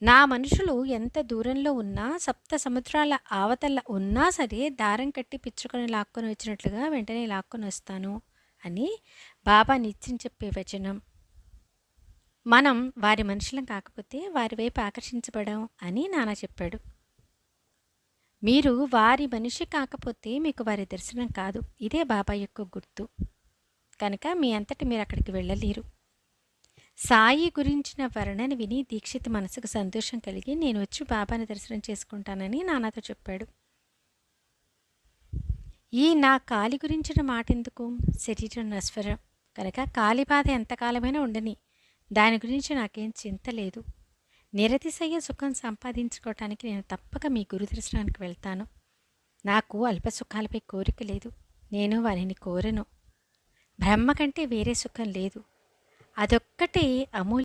నా మనుషులు ఎంత దూరంలో ఉన్నా, సప్త సముద్రాల ఆవతల ఉన్నా సరే, దారం కట్టి పిచ్చుకని లాక్కొని వచ్చినట్లుగా వెంటనే లాక్కొనొస్తాను అని బాబా నిత్యం చెప్పే వచనం. మనం వారి మనుషులం కాకపోతే వారి వైపు ఆకర్షించబడం అని నాన్న చెప్పాడు. మీరు వారి మనిషి కాకపోతే మీకు వారి దర్శనం కాదు. ఇదే బాబా యొక్క గుర్తు. కనుక మీ అంతట మీరు అక్కడికి వెళ్ళలేరు. సాయి గురించిన వర్ణన విని దీక్షిత్ మనసుకు సంతోషం కలిగి నేను వచ్చి బాబాని దర్శనం చేసుకుంటానని నాన్నతో చెప్పాడు. ఈ నా కాలి గురించిన మాట ఎందుకు? శరీరం నశ్వరం కనుక కాలి బాధ ఎంతకాలమైనా ఉండని, దాని గురించి నాకేం చింత లేదు. నిరతిశయ సుఖం సంపాదించుకోవటానికి నేను తప్పక మీ గురు దర్శనానికి వెళ్తాను. నాకు అల్ప సుఖాలపై కోరిక లేదు. నేను వారిని కోరను. బ్రహ్మ కంటే వేరే సుఖం లేదు. అదొక్కటే అమూల్య